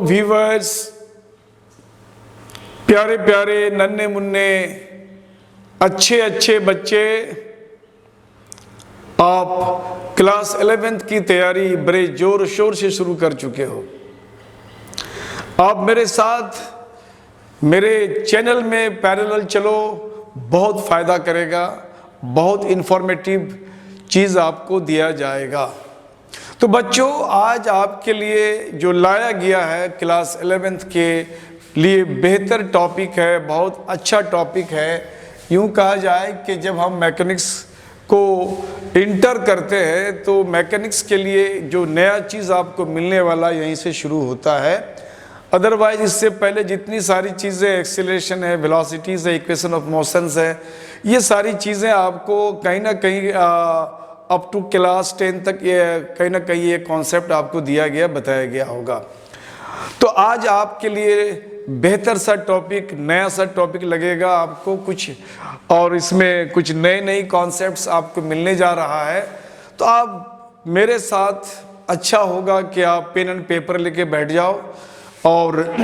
Viewers, प्यारे प्यारे नन्हे मुन्ने अच्छे अच्छे बच्चे, आप क्लास 11th की तैयारी बड़े जोर शोर से शुरू कर चुके हो। आप मेरे साथ मेरे चैनल में पैरेलल चलो, बहुत फायदा करेगा, बहुत इंफॉर्मेटिव चीज़ आपको दिया जाएगा। तो बच्चों, आज आपके लिए जो लाया गया है क्लास 11th के लिए बेहतर टॉपिक है, बहुत अच्छा टॉपिक है। यूँ कहा जाए कि जब हम मैकेनिक्स को इंटर करते हैं तो मैकेनिक्स के लिए जो नया चीज़ आपको मिलने वाला यहीं से शुरू होता है। अदरवाइज इससे पहले जितनी सारी चीज़ें, एक्सीलरेशन है, वेलोसिटीज़ है, इक्वेशन ऑफ मोशंस है, ये सारी चीज़ें आपको कहीं ना कहीं अप टू क्लास 10 तक ये कहीं ना कहीं ये कॉन्सेप्ट आपको दिया गया, बताया गया होगा। तो आज आपके लिए बेहतर सा टॉपिक, नया सा टॉपिक लगेगा आपको कुछ, और इसमें कुछ नए नए कॉन्सेप्ट्स आपको मिलने जा रहा है। तो आप मेरे साथ अच्छा होगा कि आप पेन एंड पेपर लेके बैठ जाओ, और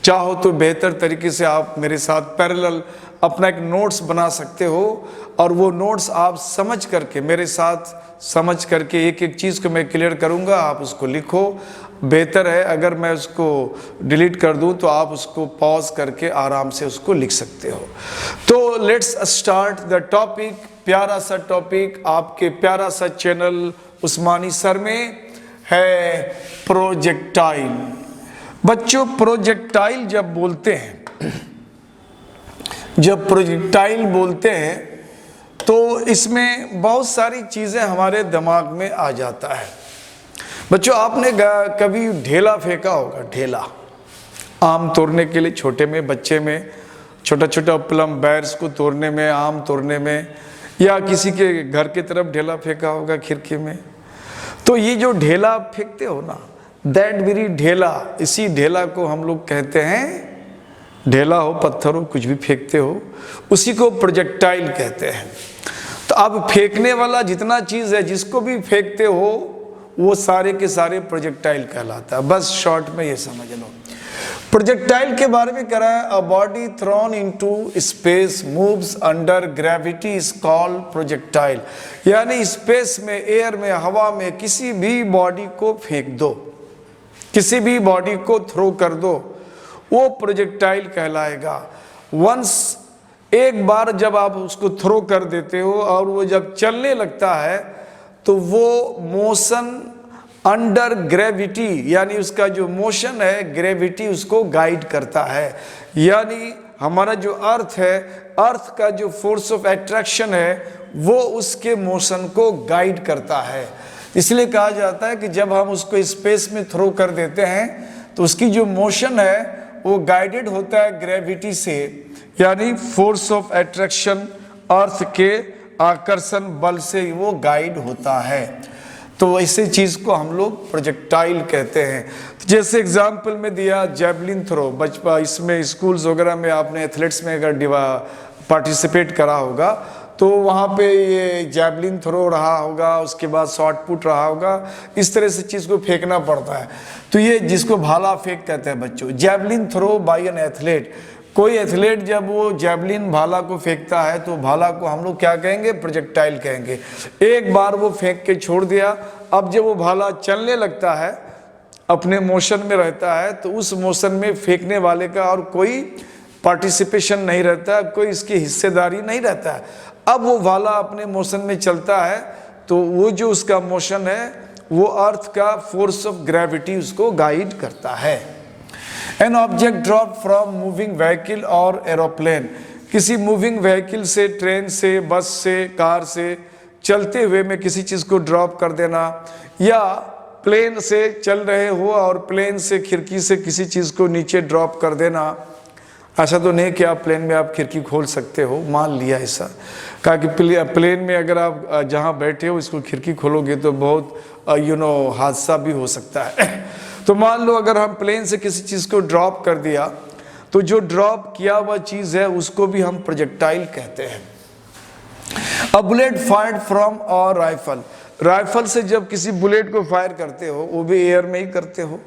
चाहो तो बेहतर तरीके से आप मेरे साथ पैरेलल अपना एक नोट्स बना सकते हो, और वो नोट्स आप समझ करके, मेरे साथ समझ करके एक एक चीज़ को मैं क्लियर करूँगा, आप उसको लिखो। बेहतर है अगर मैं उसको डिलीट कर दूं तो आप उसको पॉज करके आराम से उसको लिख सकते हो। तो लेट्स स्टार्ट द टॉपिक। प्यारा सा टॉपिक आपके प्यारा सा चैनल उस्मानी सर में है, प्रोजेक्टाइल। बच्चों, प्रोजेक्टाइल जब बोलते हैं, जब प्रोजेक्टाइल बोलते हैं तो इसमें बहुत सारी चीज़ें हमारे दिमाग में आ जाता है। बच्चों, आपने कभी ढेला फेंका होगा, ढेला आम तोड़ने के लिए, छोटे में बच्चे में छोटा छोटा प्लम बैर्स को तोड़ने में, आम तोड़ने में, या किसी के घर की तरफ ढेला फेंका होगा खिड़की में। तो ये जो ढेला फेंकते हो ना, दैट वेरी ढेला, इसी ढेला को हम लोग कहते हैं, ढेला हो, पत्थर हो, कुछ भी फेंकते हो, उसी को प्रोजेक्टाइल कहते हैं। तो अब फेंकने वाला जितना चीज़ है, जिसको भी फेंकते हो, वो सारे के सारे प्रोजेक्टाइल कहलाता है। बस शॉर्ट में ये समझ लो। प्रोजेक्टाइल के बारे में कह रहा है, a body throne into space moves under gravity is called projectile. यानी स्पेस में, एयर में, हवा में किसी भी बॉडी को फेंक दो, किसी भी बॉडी को थ्रो कर दो, वो प्रोजेक्टाइल कहलाएगा। वंस, एक बार जब आप उसको थ्रो कर देते हो और वो जब चलने लगता है तो वो मोशन अंडर ग्रेविटी, यानी उसका जो मोशन है, ग्रेविटी उसको गाइड करता है। यानी हमारा जो अर्थ है, अर्थ का जो फोर्स ऑफ अट्रैक्शन है, वो उसके मोशन को गाइड करता है। इसलिए कहा जाता है कि जब हम उसको स्पेस में थ्रो कर देते हैं तो उसकी जो मोशन है वो गाइडेड होता है ग्रेविटी से, यानी फोर्स ऑफ अट्रैक्शन, अर्थ के आकर्षण बल से वो गाइड होता है। तो ऐसे चीज़ को हम लोग प्रोजेक्टाइल कहते हैं। तो जैसे एग्जाम्पल में दिया जैवलिन थ्रो, बचपन इसमें स्कूल्स वगैरह में आपने एथलेट्स में अगर पार्टिसिपेट करा होगा तो वहाँ पे ये जैवलिन थ्रो रहा होगा, उसके बाद शॉट पुट रहा होगा, इस तरह से चीज़ को फेंकना पड़ता है। तो ये जिसको भाला फेंक कहते हैं बच्चों, javelin throw by an athlete. कोई एथलीट जब वो जैवलिन भाला को फेंकता है तो भाला को हम लोग क्या कहेंगे, प्रोजेक्टाइल कहेंगे। एक बार वो फेंक के छोड़ दिया, अब जब वो भाला चलने लगता है, अपने मोशन में रहता है, तो उस मोशन में फेंकने वाले का और कोई पार्टिसिपेशन नहीं रहता, कोई इसकी हिस्सेदारी नहीं रहता है। अब वो भाला अपने मोशन में चलता है तो वो जो उसका मोशन है वो अर्थ का फोर्स ऑफ ग्रेविटी उसको गाइड करता है। An object drop from moving vehicle और एरोप्लेन, किसी मूविंग व्हीकल से, ट्रेन से, बस से, कार से चलते हुए में किसी चीज़ को ड्रॉप कर देना, या प्लेन से चल रहे हो और प्लेन से, खिड़की से किसी चीज़ को नीचे ड्रॉप कर देना। ऐसा तो नहीं कि आप प्लेन में आप खिड़की खोल सकते हो, मान लिया ऐसा, कहा कि प्लेन में अगर आप जहाँ बैठे हो इसको खिड़की खोलोगे तो बहुत हादसा भी हो सकता है। तो मान लो अगर हम प्लेन से किसी चीज़ को ड्रॉप कर दिया तो जो ड्रॉप किया हुआ चीज़ है उसको भी हम प्रोजेक्टाइल कहते हैं। A bullet fired from a rifle, rifle से जब किसी बुलेट को फायर करते हो वो भी एयर में ही करते हो,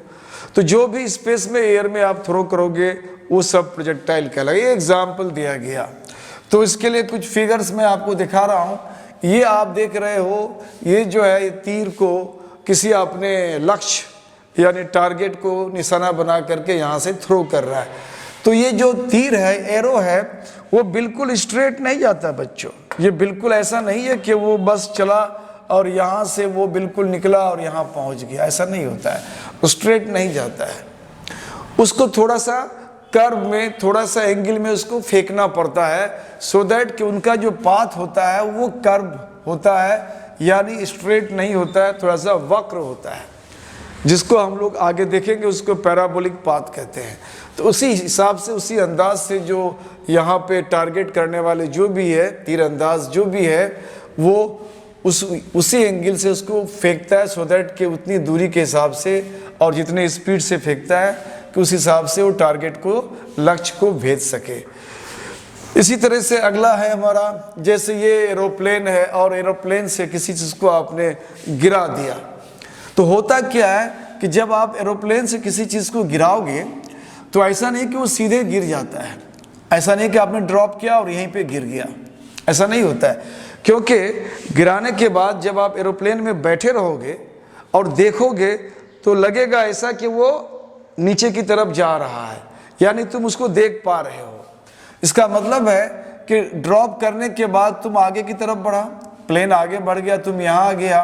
तो जो भी स्पेस में एयर में आप थ्रो करोगे वो सब प्रोजेक्टाइल कहलाएगा। ये एग्जाम्पल दिया गया। तो इसके लिए कुछ फिगर्स मैं आपको दिखा रहा हूँ। ये आप देख रहे हो, ये जो है, ये तीर को किसी अपने लक्ष्य यानी टारगेट को निशाना बना करके यहाँ से थ्रो कर रहा है। तो ये जो तीर है, एरो है, वो बिल्कुल स्ट्रेट नहीं जाता बच्चों। ये बिल्कुल ऐसा नहीं है कि वो बस चला और यहाँ से वो बिल्कुल निकला और यहाँ पहुँच गया, ऐसा नहीं होता है। वो स्ट्रेट नहीं जाता है, उसको थोड़ा सा कर्व में, थोड़ा सा एंगल में उसको फेंकना पड़ता है, सो दैट कि उनका जो पाथ होता है वो कर्व होता है, यानी स्ट्रेट नहीं होता है, थोड़ा सा वक्र होता है, जिसको हम लोग आगे देखेंगे, उसको पैराबोलिक पाथ कहते हैं। तो उसी हिसाब से, उसी अंदाज से जो यहाँ पे टारगेट करने वाले जो भी है, तीरंदाज जो भी है, वो उसी एंगल से उसको फेंकता है, सो दैट कि उतनी दूरी के हिसाब से और जितने स्पीड से फेंकता है कि उस हिसाब से वो टारगेट को, लक्ष्य को भेज सके। इसी तरह से अगला है हमारा, जैसे ये एरोप्लेन है और एरोप्लेन से किसी चीज़ को आपने गिरा दिया, तो होता क्या है कि जब आप एरोप्लेन से किसी चीज़ को गिराओगे तो ऐसा नहीं कि वो सीधे गिर जाता है, ऐसा नहीं कि आपने ड्रॉप किया और यहीं पे गिर गया, ऐसा नहीं होता है। क्योंकि गिराने के बाद जब आप एरोप्लेन में बैठे रहोगे और देखोगे तो लगेगा ऐसा कि वो नीचे की तरफ जा रहा है, यानी तुम उसको देख पा रहे हो। इसका मतलब है कि ड्रॉप करने के बाद तुम आगे की तरफ बढ़ा, प्लेन आगे बढ़ गया, तुम यहाँ आ गया।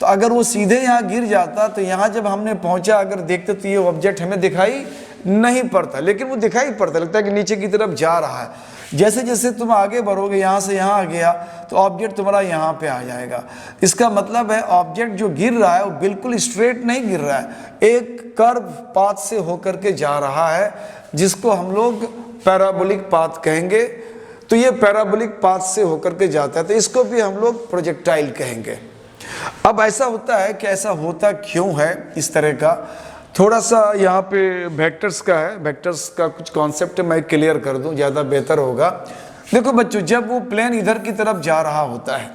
तो अगर वो सीधे यहाँ गिर जाता तो यहाँ जब हमने पहुँचा, अगर देखते तो ये ऑब्जेक्ट हमें दिखाई नहीं पड़ता, लेकिन वो दिखाई पड़ता, लगता है कि नीचे की तरफ जा रहा है। जैसे जैसे तुम आगे बढ़ोगे, यहाँ से यहाँ आ गया, तो ऑब्जेक्ट तुम्हारा यहाँ पे आ जाएगा। इसका मतलब है ऑब्जेक्ट जो गिर रहा है वो बिल्कुल स्ट्रेट नहीं गिर रहा है, एक कर्व पाथ से होकर के जा रहा है, जिसको हम लोग पैराबोलिक पाथ कहेंगे। तो ये पैराबोलिक पाथ से होकर के जाता है, तो इसको भी हम लोग प्रोजेक्टाइल कहेंगे। अब ऐसा होता है कि ऐसा होता क्यों है इस तरह का, थोड़ा सा यहाँ पे वेक्टर्स का है, वेक्टर्स का कुछ कॉन्सेप्ट मैं क्लियर कर दूं, ज़्यादा बेहतर होगा। देखो बच्चों, जब वो प्लेन इधर की तरफ जा रहा होता है,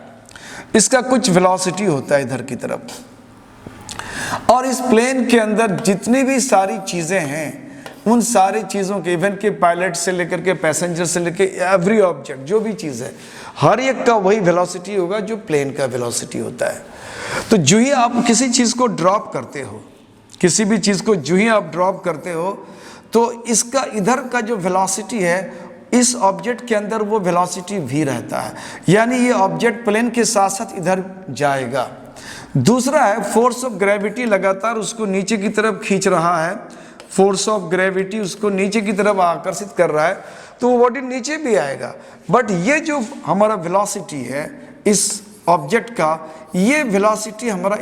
इसका कुछ वेलोसिटी होता है इधर की तरफ, और इस प्लेन के अंदर जितनी भी सारी चीज़ें हैं, उन सारी चीज़ों के, इवन के पायलट से लेकर के पैसेंजर से लेकर एवरी ऑब्जेक्ट, जो भी चीज़ है, हर एक का वही वेलोसिटी होगा जो प्लेन का वेलोसिटी होता है। तो जो ही आप किसी चीज़ को ड्रॉप करते हो, किसी भी चीज़ को जो ही आप ड्रॉप करते हो, तो इसका इधर का जो वेलोसिटी है, इस ऑब्जेक्ट के अंदर वो वेलोसिटी भी रहता है, यानी ये ऑब्जेक्ट प्लेन के साथ साथ इधर जाएगा। दूसरा है फोर्स ऑफ ग्रेविटी, लगातार उसको नीचे की तरफ खींच रहा है, फोर्स ऑफ ग्रेविटी उसको नीचे की तरफ आकर्षित कर रहा है, तो वो बॉडी नीचे भी आएगा। बट ये जो हमारा वेलोसिटी है इस ऑब्जेक्ट का, ये वेलोसिटी हमारा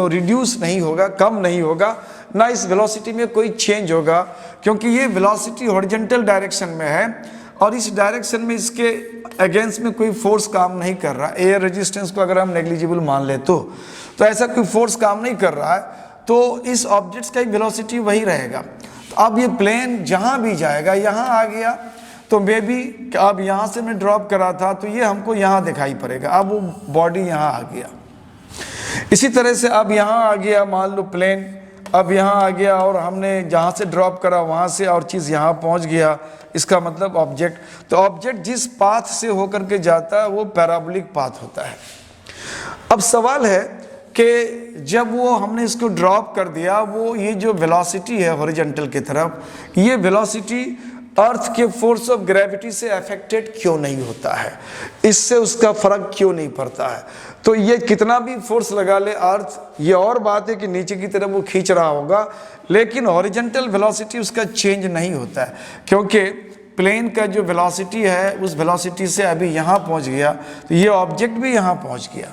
रिड्यूस नहीं होगा, कम नहीं होगा, ना इस वेलोसिटी में कोई चेंज होगा, क्योंकि ये वेलोसिटी हॉरिजॉन्टल डायरेक्शन में है और इस डायरेक्शन में इसके अगेंस्ट में कोई फोर्स काम नहीं कर रहा। एयर रेजिस्टेंस को अगर हम नेग्लिजिबल मान ले तो ऐसा कोई फोर्स काम नहीं कर रहा है, तो इस ऑब्जेक्ट्स का वेलोसिटी वही रहेगा। तो अब ये प्लेन जहाँ भी जाएगा, यहाँ आ गया तो मे बी अब यहाँ से मैं ड्रॉप करा था तो ये हमको यहाँ दिखाई पड़ेगा, अब वो बॉडी यहाँ आ गया। इसी तरह से अब यहाँ आ गया, मान लो प्लेन अब यहाँ आ गया और हमने जहाँ से ड्रॉप करा वहाँ से और चीज़ यहाँ पहुँच गया, इसका मतलब ऑब्जेक्ट, तो ऑब्जेक्ट जिस पाथ से होकर के जाता है वो पैराबोलिक पाथ होता है। अब सवाल है कि जब वो हमने इसको ड्रॉप कर दिया, वो ये जो वेलोसिटी है हॉरिजॉन्टल की तरफ, ये वेलोसिटी अर्थ के फोर्स ऑफ ग्रेविटी से अफेक्टेड क्यों नहीं होता है, इससे उसका फर्क क्यों नहीं पड़ता है। तो ये कितना भी फोर्स लगा ले अर्थ, ये और बात है कि नीचे की तरफ वो खींच रहा होगा, लेकिन हॉरिजॉन्टल वेलोसिटी उसका चेंज नहीं होता है, क्योंकि प्लेन का जो वेलोसिटी है उस वेलोसिटी से अभी यहाँ पहुँच गया, तो ये ऑब्जेक्ट भी यहाँ पहुँच गया।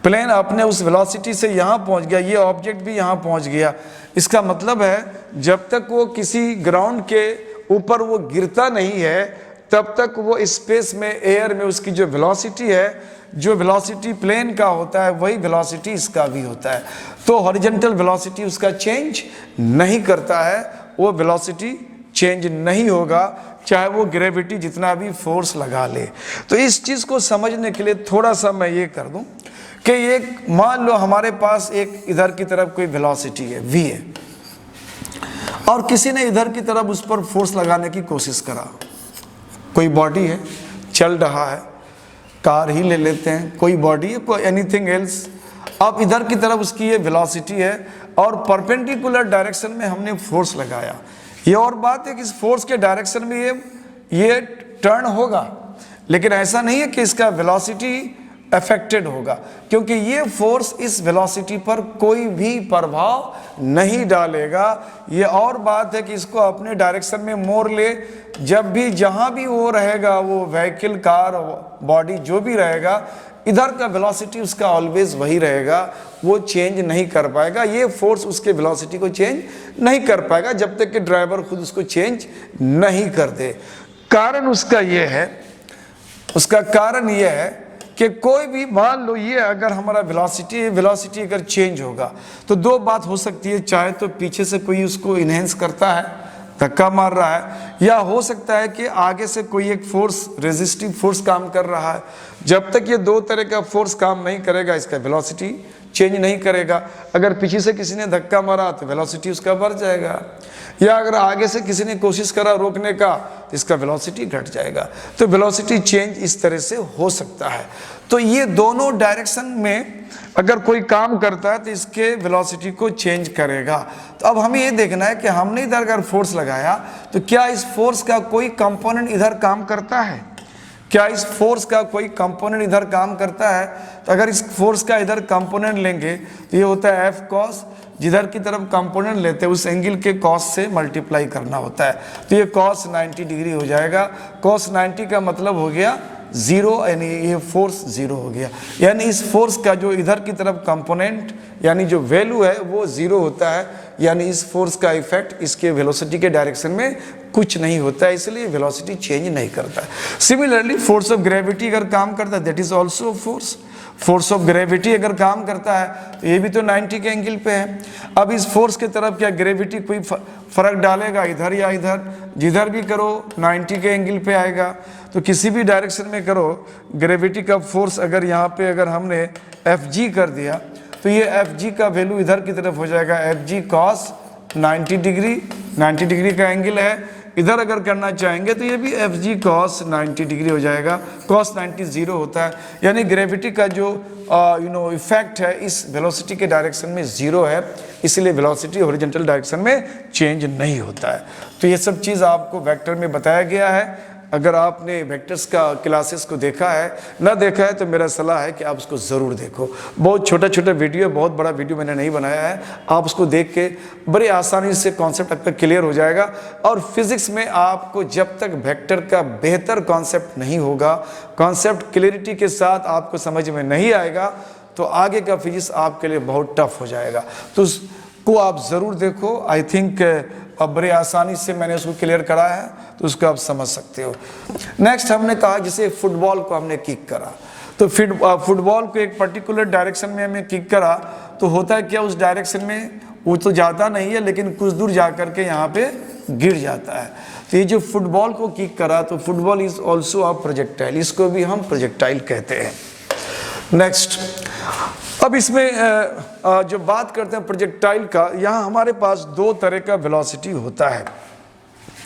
प्लेन अपने उस वेलोसिटी से यहाँ पहुँच गया, ये ऑब्जेक्ट भी यहाँ पहुँच गया। इसका मतलब है जब तक वो किसी ग्राउंड के ऊपर वो गिरता नहीं है, तब तक वो स्पेस में, एयर में उसकी जो वेलोसिटी है, जो वेलोसिटी प्लेन का होता है वही वेलोसिटी इसका भी होता है। तो हॉरिजॉन्टल वेलोसिटी उसका चेंज नहीं करता है, वो वेलोसिटी चेंज नहीं होगा चाहे वो ग्रेविटी जितना भी फोर्स लगा ले। तो इस चीज़ को समझने के लिए थोड़ा सा मैं ये कर दूं कि एक मान लो हमारे पास एक इधर की तरफ कोई वेलोसिटी है v है, और किसी ने इधर की तरफ उस पर फोर्स लगाने की कोशिश करा। कोई बॉडी है, चल रहा है, कार ही ले लेते हैं, कोई बॉडी है, कोई एनीथिंग एल्स, अब इधर की तरफ उसकी ये वेलोसिटी है और परपेंडिकुलर डायरेक्शन में हमने फोर्स लगाया। ये और बात है कि इस फोर्स के डायरेक्शन में ये टर्न होगा, लेकिन ऐसा नहीं है कि इसका वेलोसिटी अफेक्टेड होगा, क्योंकि ये फोर्स इस वेलोसिटी पर कोई भी प्रभाव नहीं डालेगा। ये और बात है कि इसको अपने डायरेक्शन में मोड़ ले, जब भी जहां भी वो रहेगा, वो व्हीकल, कार, बॉडी जो भी रहेगा, इधर का वेलोसिटी उसका ऑलवेज वही रहेगा, वो चेंज नहीं कर पाएगा। ये फोर्स उसके वेलोसिटी को चेंज नहीं कर पाएगा जब तक कि ड्राइवर खुद उसको चेंज नहीं कर दे। कारण उसका ये है, उसका कारण ये है कि कोई भी, मान लो ये अगर हमारा वेलोसिटी अगर चेंज होगा तो दो बात हो सकती है, चाहे तो पीछे से कोई उसको इन्हेंस करता है, धक्का मार रहा है, या हो सकता है कि आगे से कोई एक फोर्स, रेजिस्टिव फोर्स काम कर रहा है। जब तक ये दो तरह का फोर्स काम नहीं करेगा, इसका वेलोसिटी चेंज नहीं करेगा। अगर पीछे से किसी ने धक्का मारा तो वेलोसिटी उसका बढ़ जाएगा, या अगर आगे से किसी ने कोशिश करा रोकने का तो इसका वेलोसिटी घट जाएगा। तो वेलोसिटी चेंज इस तरह से हो सकता है। तो ये दोनों डायरेक्शन में अगर कोई काम करता है तो इसके वेलोसिटी को चेंज करेगा। तो अब हमें ये देखना है कि हमने इधर अगर फोर्स लगाया तो क्या इस फोर्स का कोई कंपोनेंट इधर काम करता है, क्या इस फोर्स का कोई कंपोनेंट इधर काम करता है। तो अगर इस फोर्स का इधर कंपोनेंट लेंगे तो ये होता है एफ कॉस, जिधर की तरफ कंपोनेंट लेते हैं उस एंगल के कॉस से मल्टीप्लाई करना होता है। तो ये कॉस 90 डिग्री हो जाएगा। कॉस 90 का मतलब हो गया जीरो, यानी ये फोर्स जीरो हो गया। यानी इस फोर्स का जो इधर की तरफ कंपोनेंट यानी जो वैल्यू है वो जीरो होता है, यानी इस फोर्स का इफेक्ट इसके वेलोसिटी के डायरेक्शन में कुछ नहीं होता है, इसलिए वेलोसिटी चेंज नहीं करता है। सिमिलरली फोर्स ऑफ ग्रेविटी अगर काम करता है, that is also force. Force of gravity अगर काम करता है तो ये भी तो 90 के एंगल पे है। अब इस फोर्स की तरफ क्या ग्रेविटी कोई फर्क डालेगा, इधर या इधर? जिधर भी करो 90 के एंगल पे आएगा। तो किसी भी डायरेक्शन में करो, ग्रेविटी का फोर्स अगर यहाँ पे अगर हमने Fg कर दिया तो ये Fg का वैल्यू इधर की तरफ हो जाएगा Fg cos 90 डिग्री, 90 डिग्री का एंगल है। इधर अगर करना चाहेंगे तो ये भी Fg cos 90 डिग्री हो जाएगा। cos 90 जीरो होता है, यानी ग्रेविटी का जो इफेक्ट है इस वेलोसिटी के डायरेक्शन में जीरो है, इसलिए वेलोसिटी हॉरिजॉन्टल डायरेक्शन में चेंज नहीं होता है। तो ये सब चीज़ आपको वेक्टर में बताया गया है। अगर आपने वेक्टर्स का क्लासेस को देखा है, ना देखा है, तो मेरा सलाह है कि आप उसको ज़रूर देखो। बहुत छोटा छोटा वीडियो है, बहुत बड़ा वीडियो मैंने नहीं बनाया है। आप उसको देख के बड़ी आसानी से कॉन्सेप्ट आपका क्लियर हो जाएगा। और फिजिक्स में आपको जब तक वेक्टर का बेहतर कॉन्सेप्ट नहीं होगा, कॉन्सेप्ट क्लियरिटी के साथ आपको समझ में नहीं आएगा, तो आगे का फिजिक्स आपके लिए बहुत टफ हो जाएगा। तो उसको आप ज़रूर देखो। आई थिंक अब बड़ी आसानी से मैंने उसको क्लियर करा है, तो उसको आप समझ सकते हो। नेक्स्ट हमने कहा जैसे फुटबॉल को हमने किक करा, तो फुटबॉल को एक पर्टिकुलर डायरेक्शन में हमें किक करा तो होता है क्या, उस डायरेक्शन में वो तो जाता नहीं है, लेकिन कुछ दूर जा कर के यहाँ पे गिर जाता है। तो ये जो फुटबॉल को किक करा, तो football is also a projectile, इसको भी हम प्रोजेक्टाइल कहते हैं। नेक्स्ट, अब इसमें जो बात करते हैं प्रोजेक्टाइल का, यहाँ हमारे पास दो तरह का वेलोसिटी होता है।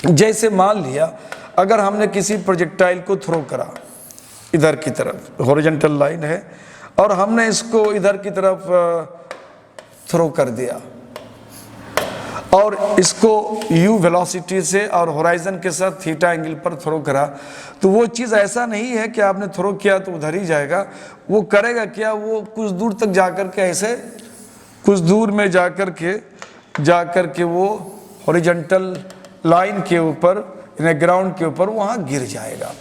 जैसे मान लिया अगर हमने किसी प्रोजेक्टाइल को थ्रो करा, इधर की तरफ हॉरिजॉन्टल लाइन है और हमने इसको इधर की तरफ थ्रो कर दिया और इसको u वेलोसिटी से और होराइजन के साथ थीटा एंगल पर थ्रो करा, तो वो चीज़ ऐसा नहीं है कि आपने थ्रो किया तो उधर ही जाएगा। वो करेगा क्या, वो कुछ दूर तक जाकर के ऐसे कुछ दूर में जाकर के वो हॉरिजॉन्टल लाइन के ऊपर, ग्राउंड के ऊपर वहाँ गिर जाएगा।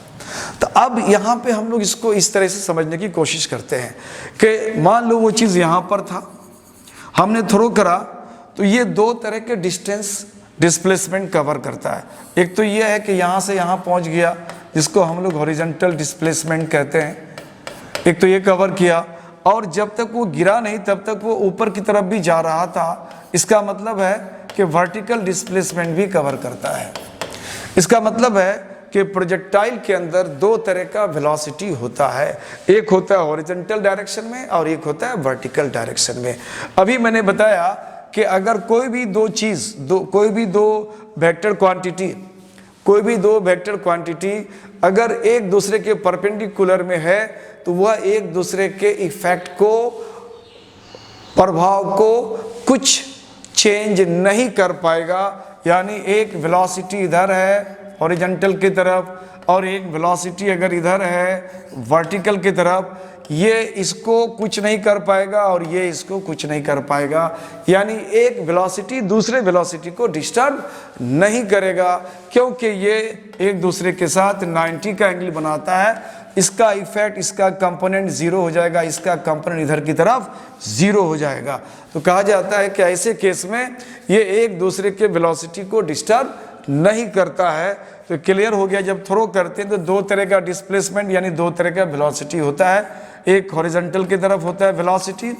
तो अब यहाँ पे हम लोग इसको इस तरह से समझने की कोशिश करते हैं कि मान लो वो चीज़ यहाँ पर था, हमने थ्रो करा, तो ये दो तरह के डिस्प्लेसमेंट कवर करता है। एक तो ये है कि यहाँ से यहाँ पहुँच गया, जिसको हम लोग हॉरिजॉन्टल डिस्प्लेसमेंट कहते हैं, एक तो ये कवर किया, और जब तक वो गिरा नहीं तब तक वो ऊपर की तरफ भी जा रहा था। इसका मतलब है कि वर्टिकल डिस्प्लेसमेंट भी कवर करता है। इसका मतलब है कि प्रोजेक्टाइल के अंदर दो तरह का वेलोसिटी होता है, एक होता है हॉरिजॉन्टल डायरेक्शन में और एक होता है वर्टिकल डायरेक्शन में। अभी मैंने बताया कि अगर कोई भी दो चीज कोई भी दो वेक्टर क्वांटिटी अगर एक दूसरे के परपेंडिकुलर में है तो वह एक दूसरे के इफेक्ट को, प्रभाव को कुछ चेंज नहीं कर पाएगा। यानी एक वेलोसिटी इधर है हॉरिजॉन्टल की तरफ और एक वेलोसिटी अगर इधर है वर्टिकल की तरफ, ये इसको कुछ नहीं कर पाएगा और ये इसको कुछ नहीं कर पाएगा। यानी एक वेलोसिटी दूसरे वेलोसिटी को डिस्टर्ब नहीं करेगा, क्योंकि ये एक दूसरे के साथ 90 का एंगल बनाता है। इसका इफेक्ट, इसका कंपोनेंट जीरो हो जाएगा, इसका कंपोनेंट इधर की तरफ जीरो हो जाएगा। तो कहा जाता है कि ऐसे केस में ये एक दूसरे के वेलोसिटी को डिस्टर्ब नहीं करता है। तो क्लियर हो गया, जब थ्रो करते हैं तो दो तरह का डिस्प्लेसमेंट यानी दो तरह का वेलोसिटी होता है, एक हॉरिजॉन्टल की तरफ होता है वेलोसिटी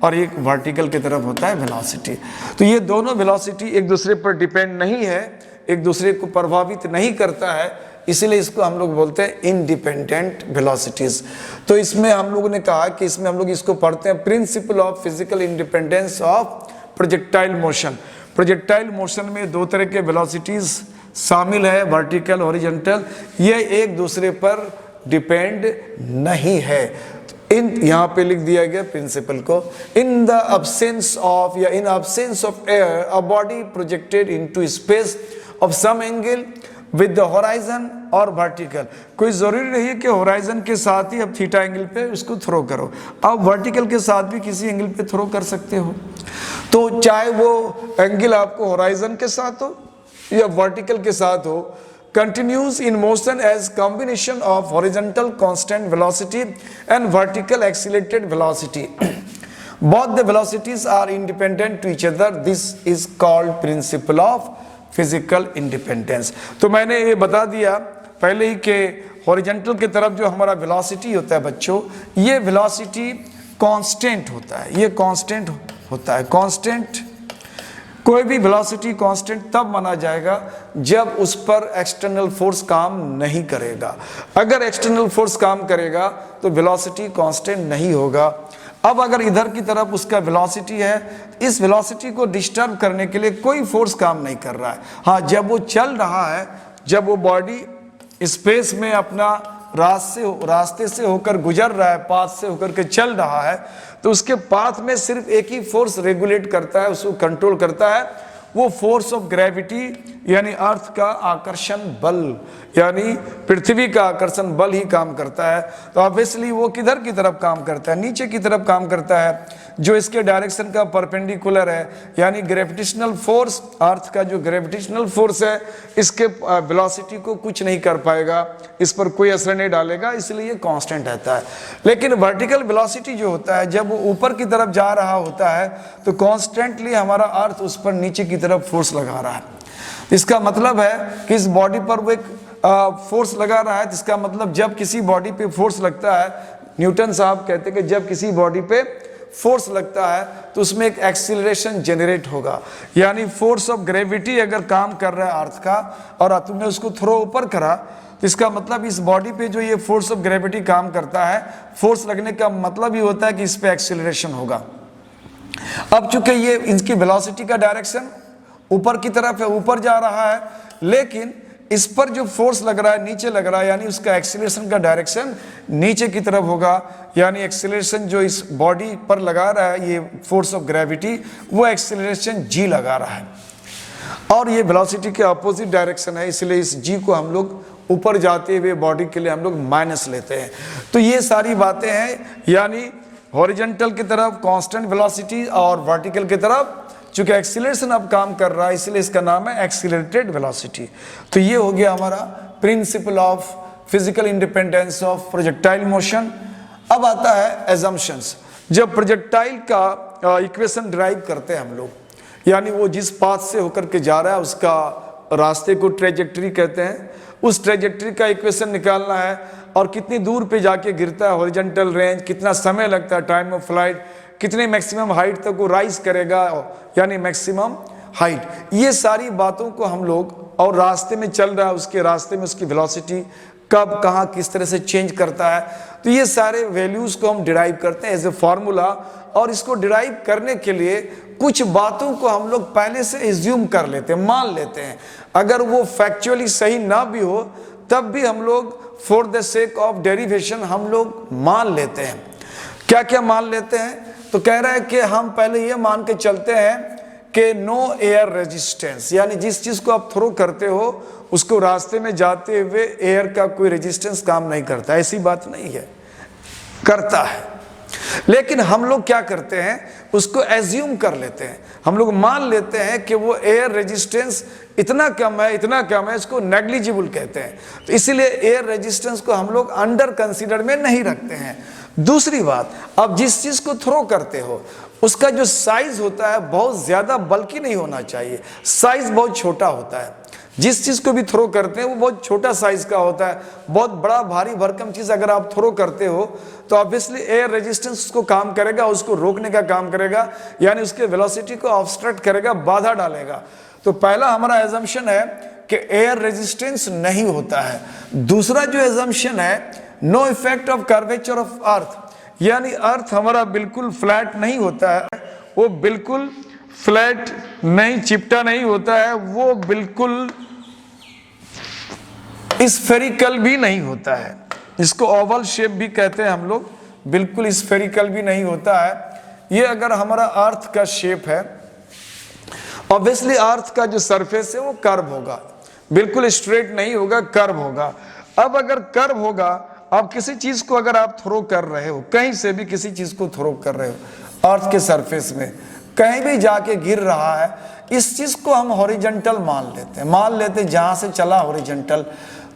और एक वर्टिकल की तरफ होता है वेलोसिटी। तो ये दोनों वेलोसिटी एक दूसरे पर डिपेंड नहीं है, एक दूसरे को प्रभावित नहीं करता है, इसीलिए इसको हम लोग बोलते हैं इंडिपेंडेंट वेलोसिटीज। तो इसमें हम लोगों ने कहा कि इसमें हम लोग इसको पढ़ते हैं principle of physical independence of projectile motion. Projectile motion में दो तरह के वेलोसिटीज शामिल है, वर्टिकल, हॉरिजॉन्टल। ये एक दूसरे पर डिपेंड नहीं है। इन यहाँ पे लिख दिया गया प्रिंसिपल को, इन द अब्सेंस ऑफ या in absence of air a body projected into space of some angle with the horizon और वर्टिकल। कोई जरूरी नहीं है कि होराइजन के साथ ही अब थीटा एंगल पे उसको थ्रो करो, आप वर्टिकल के साथ भी किसी एंगल पे थ्रो कर सकते हो। तो चाहे वो एंगल आपको होराइजन के साथ हो या वर्टिकल के साथ हो, continues in motion as combination of horizontal constant velocity and vertical accelerated velocity. Both the velocities are independent to each other. This is called principle of physical independence. तो मैंने ये बता दिया पहले ही कि हॉरिजॉन्टल की तरफ जो हमारा वेलोसिटी होता है बच्चों, ये वेलोसिटी कांस्टेंट होता है, ये कांस्टेंट होता है। कांस्टेंट, कोई भी वेलोसिटी कांस्टेंट तब माना जाएगा जब उस पर एक्सटर्नल फोर्स काम नहीं करेगा। अगर एक्सटर्नल फोर्स काम करेगा तो वेलोसिटी कांस्टेंट नहीं होगा। अब अगर इधर की तरफ उसका वेलोसिटी है, इस वेलोसिटी को डिस्टर्ब करने के लिए कोई फोर्स काम नहीं कर रहा है। हाँ, जब वो चल रहा है, जब वो बॉडी स्पेस में अपना रास्ते से होकर गुजर रहा है, पाथ से होकर के चल रहा है, तो उसके पाथ में सिर्फ एक ही फोर्स रेगुलेट करता है, उसको कंट्रोल करता है, वो फोर्स ऑफ ग्रेविटी यानी अर्थ का आकर्षण बल, यानी पृथ्वी का आकर्षण बल ही काम करता है। तो ऑब्वियसली वो किधर की तरफ काम करता है, नीचे की तरफ काम करता है, जो इसके डायरेक्शन का परपेंडिकुलर है। यानी ग्रेविटेशनल फोर्स, अर्थ का जो ग्रेविटेशनल फोर्स है, इसके वेलोसिटी को कुछ नहीं कर पाएगा, इस पर कोई असर नहीं डालेगा, इसलिए ये कांस्टेंट रहता है। लेकिन वर्टिकल वेलोसिटी जो होता है, जब वो ऊपर की तरफ जा रहा होता है तो कॉन्स्टेंटली हमारा अर्थ उस पर नीचे की तरफ फोर्स लगा रहा है। इसका मतलब है कि इस बॉडी पर वो एक फोर्स लगा रहा है। इसका मतलब जब किसी बॉडी पे फोर्स लगता है, न्यूटन साहब कहते हैं कि जब किसी बॉडी पे फोर्स लगता है तो उसमें एक एक्सीलरेशन जनरेट होगा। यानी फोर्स ऑफ ग्रेविटी अगर काम कर रहा है अर्थ का और तुमने उसको थ्रो ऊपर करा, तो इसका मतलब इस बॉडी पे जो ये फोर्स ऑफ ग्रेविटी काम करता है, फोर्स लगने का मतलब ही होता है कि इस पे एक्सीलरेशन होगा। अब चूंकि ये इनकी वेलोसिटी का डायरेक्शन ऊपर की तरफ है, ऊपर जा रहा है, लेकिन इस पर जो फोर्स लग रहा है नीचे लग रहा है, यानी उसका एक्सीलरेशन का डायरेक्शन नीचे की तरफ होगा। यानी एक्सीलरेशन जो इस बॉडी पर लगा रहा है, ये फोर्स ऑफ ग्रेविटी, वो एक्सीलरेशन जी लगा रहा है और ये वेलोसिटी के अपोजिट डायरेक्शन है, इसलिए इस जी को हम लोग ऊपर जाते हुए बॉडी के लिए हम लोग माइनस लेते हैं। तो ये सारी बातें हैं, यानी हॉरिजॉन्टल की तरफ कांस्टेंट वेलोसिटी और वर्टिकल की तरफ चूंकि एक्सीलरेशन अब काम कर रहा है, इसलिए इसका नाम है एक्सीलरेटेड वेलोसिटी। तो ये हो गया हमारा principle of physical independence of projectile motion. अब आता है एजम्पशंस। जब प्रोजेक्टाइल का इक्वेशन डिराइव करते हैं हम लोग, यानी वो जिस पाथ से होकर के जा रहा है उसका रास्ते को ट्रेजेक्टरी कहते हैं, उस ट्रेजेक्टरी का इक्वेशन निकालना है और कितनी दूर पे जाके गिरता है हॉरिजॉन्टल रेंज, कितना समय लगता है, टाइम ऑफ फ्लाइट, कितने मैक्सिमम हाइट तक वो राइज करेगा, यानी मैक्सिमम हाइट। ये सारी बातों को हम लोग, और रास्ते में चल रहा है, उसके रास्ते में उसकी वेलोसिटी कब कहाँ किस तरह से चेंज करता है, तो ये सारे वैल्यूज को हम डिराइव करते हैं एज ए फार्मूला और इसको डिराइव करने के लिए कुछ बातों को हम लोग पहले से एज्यूम कर लेते हैं, मान लेते हैं। अगर वो फैक्चुअली सही ना भी हो तब भी हम लोग for the sake of derivation हम लोग मान लेते हैं। क्या क्या मान लेते हैं? तो कह रहा है कि हम पहले ये मान के चलते हैं कि नो एयर रेजिस्टेंस, यानी जिस चीज को आप थ्रो करते हो उसको रास्ते में जाते हुए एयर का कोई रेजिस्टेंस काम नहीं करता। ऐसी बात नहीं है, करता है, लेकिन हम लोग क्या करते हैं, उसको एज्यूम कर लेते हैं, हम लोग मान लेते हैं कि वो एयर रेजिस्टेंस इतना कम है, इतना कम है, इसको नेग्लिजिबल कहते हैं। तो इसीलिए एयर रेजिस्टेंस को हम लोग अंडर कंसीडर में नहीं रखते हैं। दूसरी बात, अब जिस चीज को थ्रो करते हो उसका जो साइज होता है बहुत ज्यादा बल्कि नहीं होना चाहिए, साइज बहुत छोटा होता है। जिस चीज को भी थ्रो करते हैं वो बहुत छोटा साइज का होता है। बहुत बड़ा भारी भरकम चीज अगर आप थ्रो करते हो तो ऑब्वियसली एयर रेजिस्टेंस उसको काम करेगा, उसको रोकने का काम करेगा, यानी उसके वेलोसिटी को ऑब्स्ट्रक्ट करेगा, बाधा डालेगा। तो पहला हमारा एजम्पशन है कि एयर रेजिस्टेंस नहीं होता है। दूसरा जो एजम्पशन है, no effect of curvature of earth, यानी अर्थ हमारा बिल्कुल फ्लैट नहीं होता है, वो बिल्कुल फ्लैट नहीं, चिपटा नहीं होता है, वो बिल्कुल स्फेरिकल भी नहीं होता है। इसको ओवल शेप भी कहते हैं हम लोग, बिल्कुल स्फेरिकल भी नहीं होता है। ये अगर हमारा अर्थ का शेप है, ऑब्वियसली अर्थ का जो सरफेस है वो कर्व होगा, बिल्कुल स्ट्रेट नहीं होगा, कर्व होगा। अब अगर कर्व होगा, अब किसी चीज को अगर आप थ्रो कर रहे हो, कहीं से भी किसी चीज को थ्रो कर रहे हो अर्थ के सरफेस में, कहीं भी जाके गिर रहा है, इस चीज को हम हॉरिजॉन्टल मान लेते जहां से चला हॉरिजॉन्टल।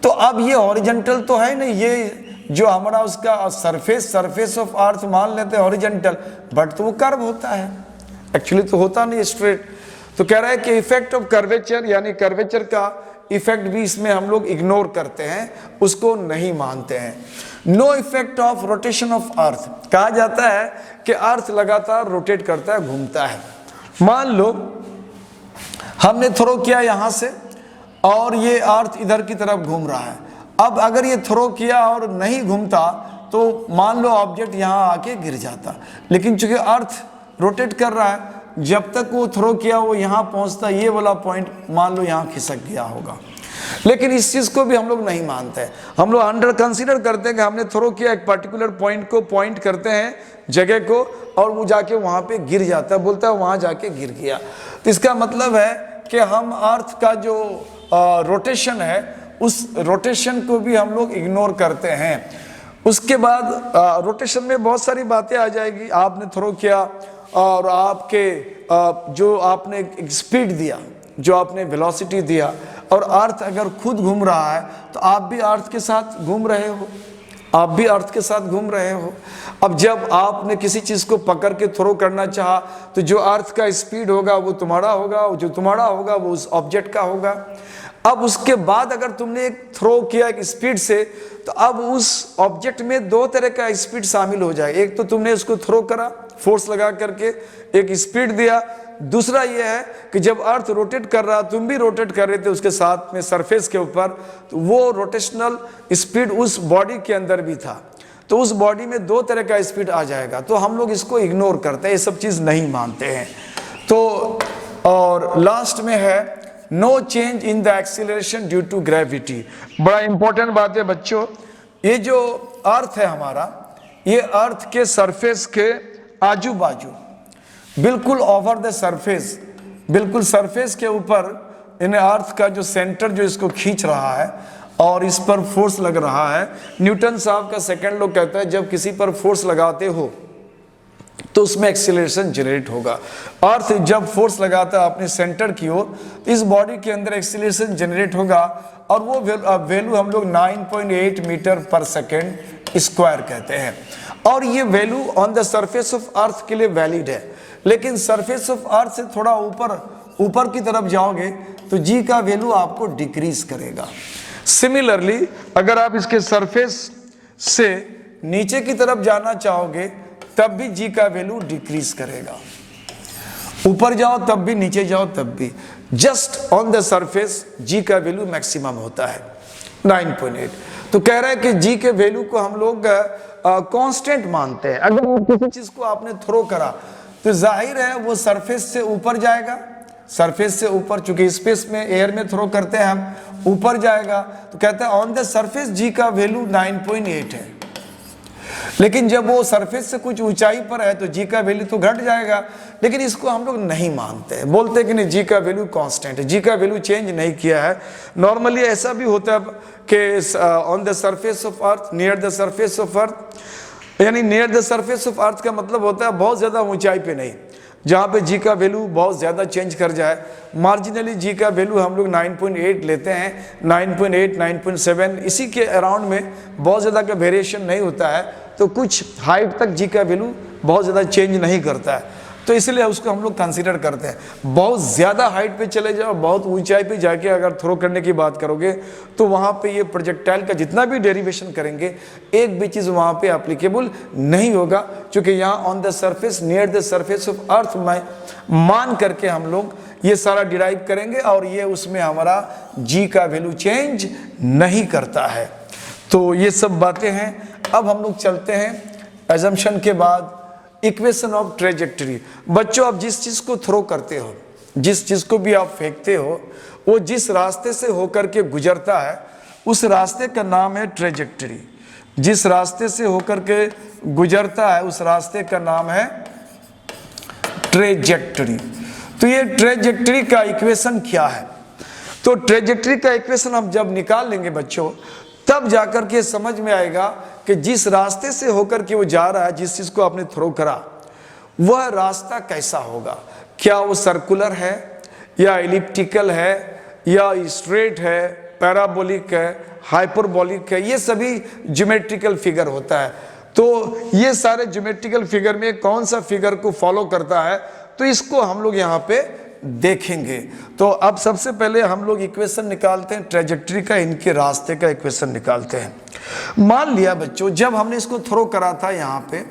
तो अब ये हॉरिजॉन्टल तो है नहीं, ये जो हमारा उसका सरफेस ऑफ अर्थ मान लेते हैं हॉरिजॉन्टल, बट तो वो कर्व होता है, एक्चुअली तो होता नहीं स्ट्रेट। तो कह रहा है कि इफेक्ट ऑफ कर्वेचर, यानी कर्वेचर का इफेक्ट भी इसमें हम लोग इग्नोर करते हैं, उसको नहीं मानते हैं। No effect of rotation of earth, कहा जाता है कि अर्थ लगातार रोटेट करता है, घूमता है। मान लो हमने थ्रो किया यहां से और ये अर्थ इधर की तरफ घूम रहा है। अब अगर ये थ्रो किया और नहीं घूमता तो मान लो ऑब्जेक्ट यहां आके गिर जाता, लेकिन चूंकि अर्थ रोटेट कर रहा है, जब तक वो थ्रो किया वो यहां पहुंचता, ये वाला पॉइंट मान लो यहां खिसक गया होगा। लेकिन इस चीज को भी हम लोग नहीं मानते हैं, हम लोग अंडर कंसीडर करते हैं कि हमने थ्रो किया, एक पर्टिकुलर पॉइंट को पॉइंट करते हैं जगह को, और वो जाके वहां पे गिर जाता है, बोलता है वहां जाके गिर गया। तो इसका मतलब है कि हम अर्थ का जो रोटेशन है उस रोटेशन को भी हम लोग इग्नोर करते हैं। उसके बाद रोटेशन में बहुत सारी बातें आ जाएगी। आपने थ्रो किया और आपके जो आपने स्पीड दिया, जो आपने वेलोसिटी दिया, और अर्थ अगर खुद घूम रहा है तो आप भी अर्थ के साथ घूम रहे हो, आप भी अर्थ के साथ घूम रहे हो। अब जब आपने किसी चीज को पकड़ के थ्रो करना चाहा तो जो अर्थ का स्पीड होगा वो तुम्हारा होगा, जो तुम्हारा होगा वो उस ऑब्जेक्ट का होगा। अब उसके बाद अगर तुमने एक थ्रो किया एक स्पीड से, तो अब उस ऑब्जेक्ट में दो तरह का स्पीड शामिल हो जाए। एक तो तुमने उसको थ्रो करा फोर्स लगा करके, एक स्पीड दिया। दूसरा यह है कि जब अर्थ रोटेट कर रहा, तुम भी रोटेट कर रहे थे उसके साथ में सरफेस के ऊपर, तो वो रोटेशनल स्पीड उस बॉडी के अंदर भी था, तो उस बॉडी में दो तरह का स्पीड आ जाएगा। तो हम लोग इसको इग्नोर करते हैं, ये सब चीज नहीं मानते हैं। तो और लास्ट में है no change in the acceleration due to gravity. बड़ा इंपॉर्टेंट बात है बच्चों, ये जो अर्थ है हमारा, ये अर्थ के सरफेस के आजू बाजू बिल्कुल ओवर द सरफेस, बिल्कुल सरफेस के ऊपर इन अर्थ का जो सेंटर जो इसको खींच रहा है और इस पर फोर्स लग रहा है। न्यूटन साहब का सेकंड लॉ कहता है जब किसी पर फोर्स लगाते हो तो उसमें एक्सीलरेशन जनरेट होगा। अर्थ जब फोर्स लगाता है अपने सेंटर की ओर, इस बॉडी के अंदर एक्सीलरेशन जनरेट होगा, और वो वैल्यू हम लोग 9.8 मीटर पर सेकेंड स्क्वायर कहते हैं। और ये value on the surface of अर्थ के लिए वैलिड है, लेकिन सरफेस ऑफ अर्थ से थोड़ा ऊपर की तरफ जाओगे तो जी का वैल्यू आपको डिक्रीज करेगा। सिमिलरली अगर आप इसके सरफेस से नीचे की तरफ जाना चाहोगे तब भी जी का वैल्यू डिक्रीज करेगा। ऊपर जाओ तब भी, नीचे जाओ तब भी, जस्ट ऑन द सरफेस जी का वैल्यू मैक्सिमम होता है 9.8। तो तो कह रहा है कि जी के वैल्यू को हम लोग कांस्टेंट मानते हैं। अगर किसी चीज को आपने थ्रो करा तो जाहिर है वो सरफेस से ऊपर जाएगा, सरफेस से ऊपर, चूंकि स्पेस में एयर में थ्रो करते हैं हम, ऊपर जाएगा। तो कहते हैं ऑन द सरफेस जी का वैल्यू 9.8 है, लेकिन जब वो सरफेस से कुछ ऊंचाई पर है तो जी का वैल्यू तो घट जाएगा। लेकिन इसको हम लोग नहीं मानते हैं, बोलते हैं कि नहीं जी का वैल्यू कांस्टेंट है, जी का वैल्यू चेंज नहीं किया है। नॉर्मली ऐसा भी होता है कि on the surface of earth, near the surface of earth, यानी near the surface of earth का मतलब होता है बहुत ज्यादा ऊंचाई पे नहीं, जहाँ पे जी का वैल्यू बहुत ज़्यादा चेंज कर जाए। मार्जिनली जी का वैल्यू हम लोग 9.8 लेते हैं, 9.8, 9.7 इसी के अराउंड में, बहुत ज़्यादा का वेरिएशन नहीं होता है। तो कुछ हाइट तक जी का वैल्यू बहुत ज़्यादा चेंज नहीं करता है, तो इसलिए उसको हम लोग कंसीडर करते हैं। बहुत ज़्यादा हाइट पे चले जाओ, बहुत ऊंचाई पे जाके अगर थ्रो करने की बात करोगे तो वहाँ पे ये प्रोजेक्टाइल का जितना भी डेरिवेशन करेंगे एक भी चीज़ वहाँ पे एप्लीकेबल नहीं होगा, क्योंकि यहाँ on the surface, near the surface of अर्थ में मान करके हम लोग ये सारा डिराइव करेंगे और ये उसमें हमारा जी का वैल्यू चेंज नहीं करता है। तो ये सब बातें हैं। अब हम लोग चलते हैं एजम्पशन के बाद इक्वेशन ऑफ ट्रेजेक्टरी। बच्चों, आप जिस चीज को थ्रो करते हो, जिस चीज को भी आप फेंकते हो, वो जिस रास्ते से होकर के गुजरता है उस रास्ते का नाम है ट्रेजेक्टरी। जिस रास्ते से होकर के गुजरता है उस रास्ते का नाम है ट्रेजेक्टरी। तो ये ट्रेजेक्टरी का इक्वेशन क्या है? तो ट्रेजेक्टरी का इक्वेशन हम जब निकाल लेंगे बच्चों, तब जाकर के समझ में आएगा कि जिस रास्ते से होकर के वो जा रहा है, जिस चीज को आपने थ्रो करा, वह रास्ता कैसा होगा। क्या वो सर्कुलर है या एलिप्टिकल है या स्ट्रेट है, पैराबोलिक है, हाइपरबोलिक है, ये सभी ज्योमेट्रिकल फिगर होता है। तो ये सारे ज्योमेट्रिकल फिगर में कौन सा फिगर को फॉलो करता है, तो इसको हम लोग यहाँ पे देखेंगे। तो अब सबसे पहले हम लोग इक्वेशन निकालते हैं ट्रेजेक्टरी का, इनके रास्ते का इक्वेशन निकालते हैं। मान लिया बच्चों, जब हमने इसको थ्रो करा था यहाँ पे,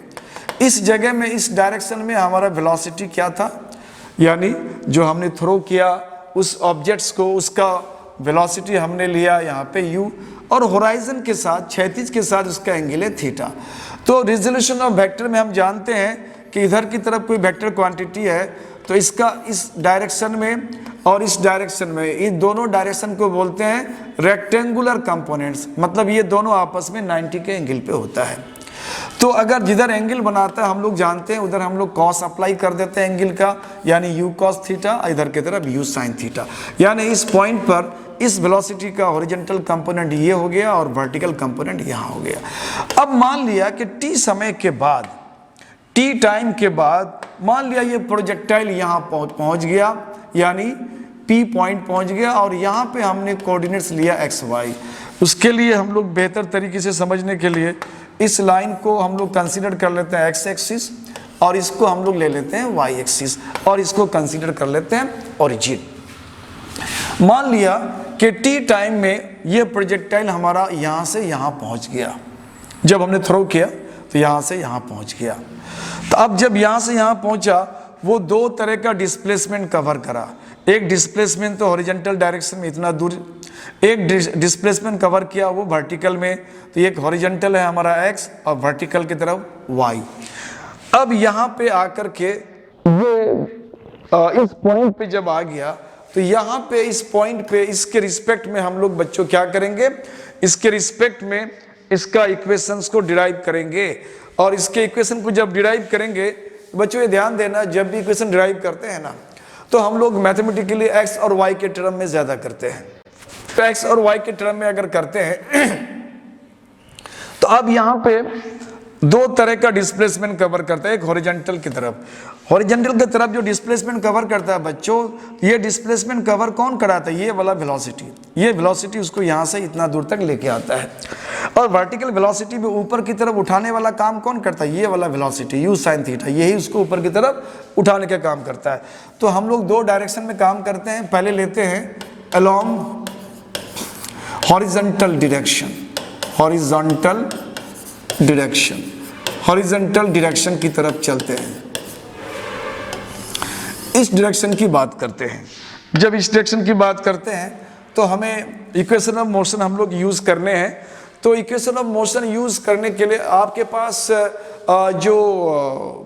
इस जगह में, इस डायरेक्शन में हमारा वेलोसिटी क्या था, यानी जो हमने थ्रो किया उस ऑब्जेक्ट्स को, उसका वेलोसिटी हमने लिया यहाँ पे u, और होराइजन के साथ, क्षैतिज के साथ उसका एंगल है थीटा। तो रिजोल्यूशन ऑफ वेक्टर में हम जानते हैं कि इधर की तरफ कोई वेक्टर क्वांटिटी है, तो इसका इस डायरेक्शन में और इस डायरेक्शन में, इन दोनों डायरेक्शन को बोलते हैं रेक्टेंगुलर कंपोनेंट्स। मतलब ये दोनों आपस में 90 के एंगल पे होता है। तो अगर जिधर एंगल बनाता है हम लोग जानते हैं, उधर हम लोग कॉस अप्लाई कर देते हैं एंगल का, यानी u cos थीटा, इधर की तरफ u sin थीटा। यानी इस पॉइंट पर इस वेलोसिटी का हॉरिजॉन्टल कंपोनेंट ये हो गया और वर्टिकल कंपोनेंट यहाँ हो गया। अब मान लिया कि t समय के बाद, t टाइम के बाद, मान लिया ये प्रोजेक्टाइल यहाँ पहुँच गया, यानी P पॉइंट पहुँच गया, और यहाँ पे हमने कोऑर्डिनेट्स लिया x y। उसके लिए हम लोग बेहतर तरीके से समझने के लिए इस लाइन को हम लोग कंसीडर कर लेते हैं x एक्सिस, और इसको हम लोग ले लेते हैं y एक्सिस, और इसको कंसीडर कर लेते हैं ओरिजिन। मान लिया कि t टाइम में ये प्रोजेक्टाइल हमारा यहाँ से यहाँ पहुँच गया, जब हमने थ्रो किया तो यहाँ से यहाँ पहुँच गया। तो अब जब यहाँ से यहाँ पहुँचा, वो दो तरह का डिस्प्लेसमेंट कवर करा। एक डिस्प्लेसमेंट तो हॉरिजॉन्टल डायरेक्शन में इतना दूर, एक डिस्प्लेसमेंट कवर किया वो वर्टिकल में। तो एक हॉरिजॉन्टल है हमारा x और वर्टिकल की तरफ y। अब यहाँ पे आकर के ये इस पॉइंट पे जब आ गया, तो यहाँ पे इस पॉइंट पे इसके रिस्पेक्ट में हम लोग बच्चों क्या करेंगे, इसके रिस्पेक्ट में इसका इक्वेशंस को डिराइव करेंगे। और इसके इक्वेशन को जब डिराइव करेंगे, बच्चों ये ध्यान देना, जब भी इक्वेशन डिराइव करते हैं ना, तो हम लोग मैथमेटिकली x और y के टर्म में ज्यादा करते हैं। तो x और y के टर्म में अगर करते हैं तो अब यहाँ पे दो तरह का डिस्प्लेसमेंट कवर करता है। एक हॉरिजॉन्टल की तरफ, हॉरिजॉन्टल की तरफ जो डिस्प्लेसमेंट कवर करता है बच्चों, ये डिस्प्लेसमेंट कवर कौन कराता है, ये वाला वेलोसिटी। ये वेलोसिटी उसको यहाँ से इतना दूर तक लेके आता है। और वर्टिकल वेलोसिटी भी ऊपर की तरफ उठाने वाला काम कौन करता है, ये वाला वेलोसिटी u sin थीटा, यही उसको ऊपर की तरफ उठाने का काम करता है। तो हम लोग दो डायरेक्शन में काम करते हैं। पहले लेते हैं along horizontal direction, horizontal direction, horizontal direction की तरफ चलते हैं। इस डायरेक्शन की बात करते हैं। जब इस डायरेक्शन की बात करते हैं तो हमें इक्वेशन ऑफ मोशन हम लोग यूज करने हैं। तो इक्वेशन ऑफ मोशन यूज करने के लिए आपके पास जो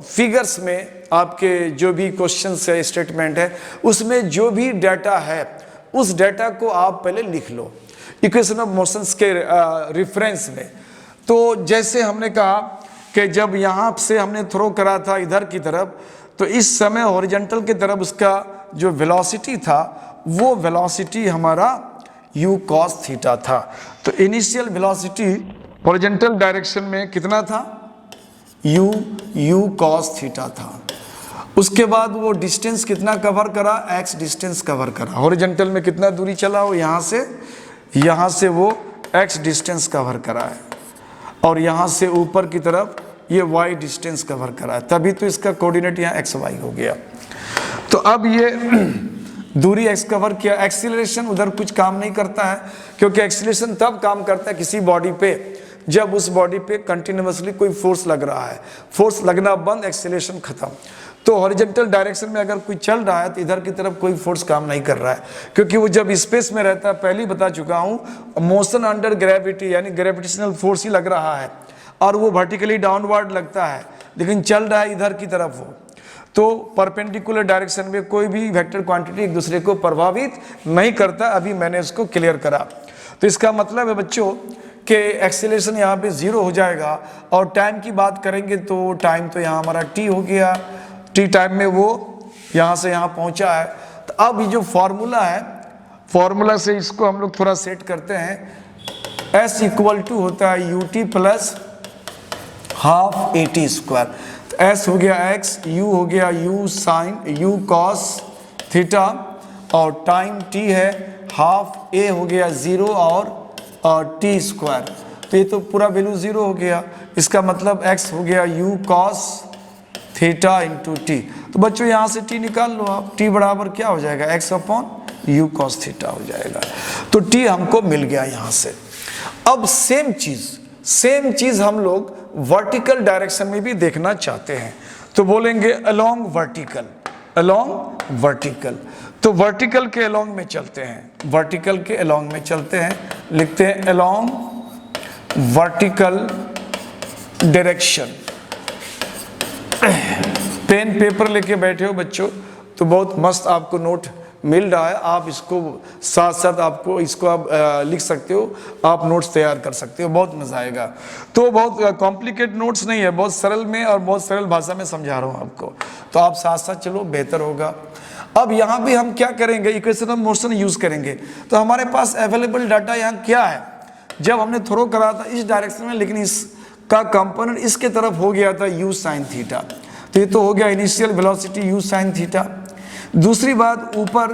फिगर्स में आपके जो भी क्वेश्चंस है, स्टेटमेंट है, उसमें जो भी डाटा है उस डाटा को आप पहले लिख लो इक्वेशन ऑफ मोशंस के रेफरेंस में। तो जैसे हमने कहा कि जब यहाँ से हमने थ्रो करा था इधर की तरफ, तो इस समय हॉरिजॉन्टल की तरफ उसका जो वेलोसिटी था वो वेलोसिटी हमारा u cos थीटा था। तो इनिशियल वेलोसिटी हॉरिजॉन्टल डायरेक्शन में कितना था, u cos थीटा था। उसके बाद वो डिस्टेंस कितना कवर करा, x डिस्टेंस कवर करा। हॉरिजॉन्टल में कितना दूरी चला वो यहाँ से वो x डिस्टेंस कवर करा है, और यहाँ से ऊपर की तरफ ये y डिस्टेंस कवर करा है, तभी तो इसका कोऑर्डिनेट यहाँ xy हो गया। तो अब ये दूरी x कवर किया। एक्सीलरेशन उधर कुछ काम नहीं करता है, क्योंकि एक्सीलरेशन तब काम करता है किसी बॉडी पे जब उस बॉडी पे कंटिन्यूअसली कोई फोर्स लग रहा है। फोर्स लगना बंद, एक्सीलरेशन खत्म। तो हॉरिजॉन्टल डायरेक्शन में अगर कोई चल रहा है तो इधर की तरफ कोई फोर्स काम नहीं कर रहा है, क्योंकि वो जब स्पेस में रहता है, पहले ही बता चुका हूँ, मोशन अंडर ग्रेविटी यानी ग्रेविटेशनल फोर्स ही लग रहा है, और वो वर्टिकली डाउनवर्ड लगता है, लेकिन चल रहा है इधर की तरफ हो। तो परपेंडिकुलर डायरेक्शन में कोई भी वेक्टर क्वांटिटी एक दूसरे को प्रभावित नहीं करता। अभी मैंने उसको क्लियर करा। तो इसका मतलब है बच्चों कि एक्सीलरेशन यहाँ पे 0 हो जाएगा। और टाइम की बात करेंगे तो टाइम तो यहाँ हमारा t हो गया, t टाइम में वो यहाँ से यहाँ पहुँचा है। तो अब ये जो फॉर्मूला है, फॉर्मूला से इसको हम लोग थोड़ा सेट करते हैं। s इक्वल टू होता है ut plus half at square. S हो गया x, u हो गया u sine u cos theta, और टाइम t है हाफ a हो गया 0 और t स्क्वायर। तो ये तो पूरा वैल्यू 0 हो गया। इसका मतलब x हो गया u cos theta into t। तो बच्चों यहाँ से t निकाल लो आप, t बराबर क्या हो जाएगा, x upon u cos theta हो जाएगा। तो t हमको मिल गया यहाँ से। अब सेम चीज हम लोग वर्टिकल डायरेक्शन में भी देखना चाहते हैं, तो बोलेंगे अलोंग वर्टिकल, अलोंग वर्टिकल। तो वर्टिकल के अलोंग में चलते हैं, वर्टिकल के अलोंग में चलते हैं, लिखते हैं along vertical direction. Pen paper लेके बैठे हो बच्चों तो बहुत मस्त आपको नोट मिल रहा है, आप इसको साथ साथ आपको इसको आप लिख सकते हो, आप नोट्स तैयार कर सकते हो, बहुत मजा आएगा। तो बहुत कॉम्प्लिकेट नोट्स नहीं है, बहुत सरल में और बहुत सरल भाषा में समझा रहा हूँ आपको, तो आप साथ साथ चलो बेहतर होगा। अब यहाँ भी हम क्या करेंगे, इक्वेशन ऑफ मोशन यूज करेंगे। तो हमारे पास अवेलेबल डाटा यहाँ क्या है, जब हमने थ्रो करा था इस डायरेक्शन में, लेकिन इसका कंपोनेंट इसके तरफ हो गया था u साइन थीटा, तो ये तो हो गया initial velocity u sine theta. दूसरी बात, ऊपर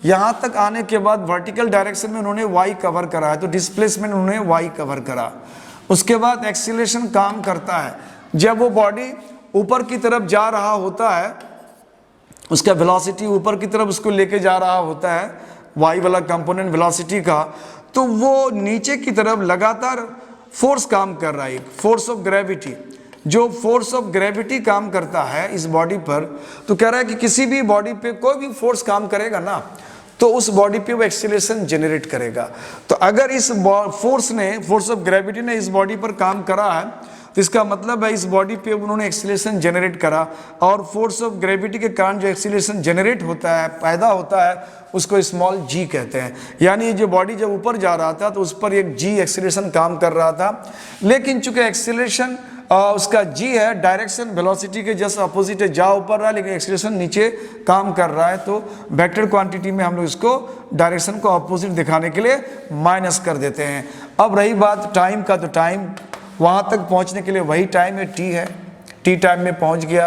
यहाँ तक आने के बाद वर्टिकल डायरेक्शन में उन्होंने y कवर करा है, तो डिस्प्लेसमेंट उन्होंने y कवर करा। उसके बाद एक्सीलरेशन काम करता है, जब वो बॉडी ऊपर की तरफ जा रहा होता है, उसका वेलोसिटी ऊपर की तरफ उसको लेके जा रहा होता है, y वाला कंपोनेंट वेलोसिटी का, तो वो नीचे की तरफ लगातार फोर्स काम कर रहा है, फोर्स ऑफ ग्रेविटी। जो फोर्स ऑफ ग्रेविटी काम करता है इस बॉडी पर, तो कह रहा है कि किसी भी बॉडी पे कोई भी फोर्स काम करेगा ना, तो उस बॉडी पे वो एक्सीलरेशन जनरेट करेगा। तो अगर इस फोर्स ऑफ ग्रेविटी ने इस बॉडी पर काम करा है, तो इसका मतलब है इस बॉडी पे उन्होंने एक्सीलरेशन जनरेट करा, और फोर्स ऑफ ग्रेविटी के कारण जो एक्सीलरेशन जनरेट होता है, पैदा होता है, उसको स्मॉल g कहते हैं। यानी जो बॉडी जब ऊपर जा रहा था तो उस पर एक g एक्सीलरेशन काम कर रहा था, लेकिन चूंकि एक्सीलरेशन उसका g है, डायरेक्शन वेलोसिटी के जस्ट अपोजिट है, जा ऊपर रहा है लेकिन एक्सीलरेशन नीचे काम कर रहा है, तो वेक्टर क्वांटिटी में हम लोग इसको डायरेक्शन को अपोजिट दिखाने के लिए माइनस कर देते हैं। अब रही बात टाइम का, तो टाइम वहाँ तक पहुँचने के लिए वही टाइम है, t है, t टाइम में पहुँच गया।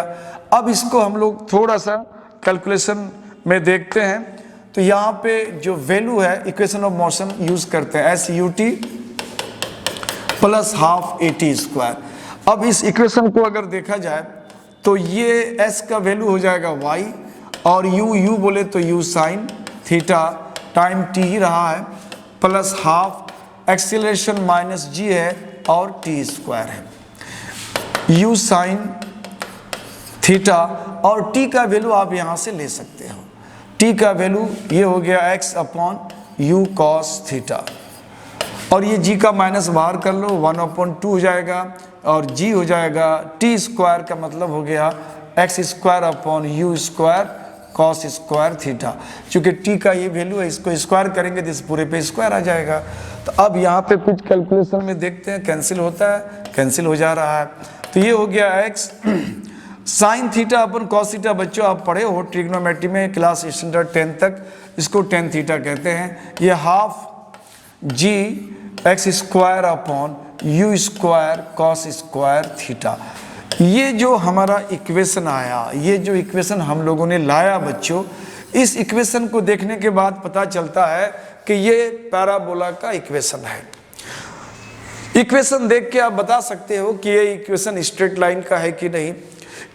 अब इसको हम लोग थोड़ा सा कैलकुलेशन में देखते हैं, तो यहाँ पे जो वैल्यू है इक्वेशन ऑफ मोशन यूज करते हैं, S U T plus half A T square. अब इस इक्वेशन को अगर देखा जाए तो ये s का वैल्यू हो जाएगा y, और u बोले तो u sine theta, time t ही रहा है, plus half acceleration minus g है और t स्क्वायर है, u साइन थीटा। और t का वैल्यू आप यहाँ से ले सकते हो, t का वैल्यू ये हो गया x upon u cos theta, और ये g का माइनस बाहर कर लो, 1/2 हो जाएगा और g हो जाएगा t स्क्वायर का मतलब हो गया x square upon u square cos square theta. चूंकि t का ये वैल्यू है, इसको स्क्वायर करेंगे तो इस पूरे पे स्क्वायर आ जाएगा। तो अब यहाँ पे कुछ कैलकुलेशन में देखते हैं, कैंसिल होता है, कैंसिल हो जा रहा है। तो ये हो गया x साइन थीटा अपन कॉस थीटा। बच्चों आप पढ़े हो ट्रिग्नोमेट्री में क्लास स्टैंडर्ड 10 तक, इसको टेन थीटा कहते हैं। ये half g x square upon u square cos square theta. ये जो हमारा इक्वेशन आया, ये जो इक्वेशन हम लोगों ने लाया बच्चों, इस इक्वेशन को देखने के बाद पता चलता है कि ये पैराबोला का इक्वेशन है। इक्वेशन देख के आप बता सकते हो कि ये इक्वेशन स्ट्रेट लाइन का है कि नहीं,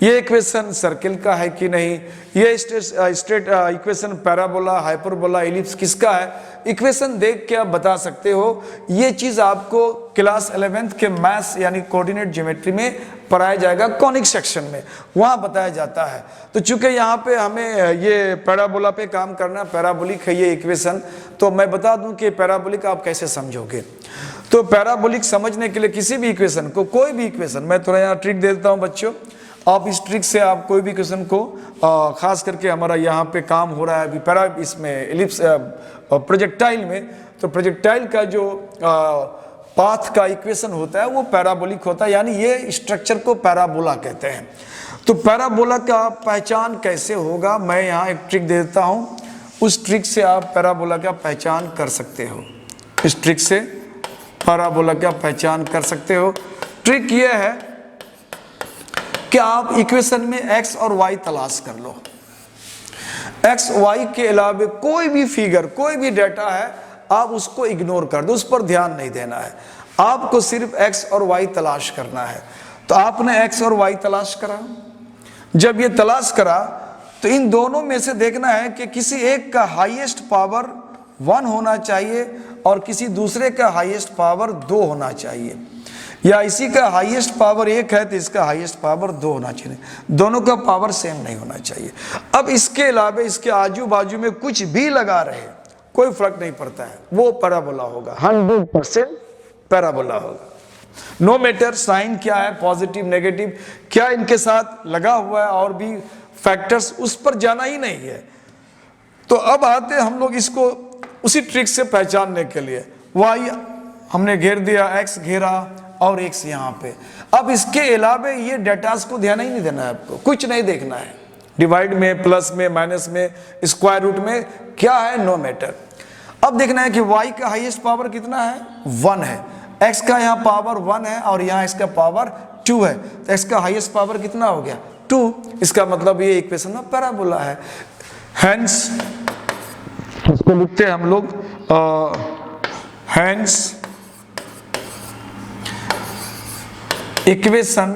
ये इक्वेशन सर्किल का है कि नहीं, ये straight equation parabola hyperbola ellipse किसका है। इक्वेशन देख के आप बता सकते हो। ये चीज आपको क्लास 11th के मैथ्स यानी कोऑर्डिनेट ज्योमेट्री में पढ़ाया जाएगा, कॉनिक सेक्शन में वहां बताया जाता है। तो चूंकि यहाँ पे हमें ये पैराबोला पे काम करना, पैराबोलिक है ये इक्वेशन, तो मैं बता दूं कि पैराबोलिक आप कैसे समझोगे। तो पैराबोलिक समझने के लिए किसी भी इक्वेशन को, कोई भी इक्वेशन, मैं थोड़ा यहाँ ट्रिक दे देता हूँ बच्चों, आप इस ट्रिक से आप कोई भी क्वेश्चन को खास करके हमारा यहाँ पे काम हो रहा है अभी पैरा इसमें एलिप्स प्रोजेक्टाइल में, तो प्रोजेक्टाइल का जो पाथ का इक्वेशन होता है वो पैराबोलिक होता है, यानी ये स्ट्रक्चर को पैराबोला कहते हैं। तो पैराबोला का पहचान कैसे होगा, मैं यहाँ एक ट्रिक दे देता हूँ, उस ट्रिक से आप पैराबोला का पहचान कर सकते हो। इस ट्रिक से पैराबोला का पहचान कर सकते हो। ट्रिक ये है कि आप इक्वेशन में x और y तलाश कर लो। x y के अलावा कोई भी फिगर, कोई भी डेटा है, आप उसको इग्नोर कर दो, उस पर ध्यान नहीं देना है। आपको सिर्फ x और y तलाश करना है। तो आपने x और y तलाश करा। जब ये तलाश करा तो इन दोनों में से देखना है कि किसी एक का हाईएस्ट पावर 1 होना चाहिए और किसी दूसरे का हाईएस्ट पावर 2 होना चाहिए, या इसी का हाईएस्ट पावर 1 है तो इसका हाईएस्ट पावर 2 होना चाहिए, दोनों का पावर सेम नहीं होना चाहिए। अब इसके अलावा इसके आजू बाजू में कुछ भी लगा रहे, कोई फर्क नहीं पड़ता है, वो पैराबोला होगा, 100% पैराबोला होगा। नो मैटर साइन क्या है, पॉजिटिव नेगेटिव क्या इनके साथ लगा हुआ है और भी फैक्टर्स, उस पर जाना ही नहीं है। तो अब आते हम लोग इसको उसी ट्रिक से पहचानने के लिए। y हमने घेर दिया, x घेरा और x यहाँ पे। अब इसके अलावा ये डेटास को ध्यान ही नहीं देना है, आपको कुछ नहीं देखना है। डिवाइड में, प्लस में, माइनस में, स्क्वायर रूट में क्या है, नो मैटर। अब देखना है कि y का हाईएस्ट पावर कितना है, 1 है, x का यहाँ पावर 1 है और यहाँ इसका पावर 2 है, तो x का हाईएस्ट पावर कितना हो गया, 2। इसका मतलब ये इक्वेशन में पैराबोला है। हेंस इसको लिखते हैं हम लोग, hence equation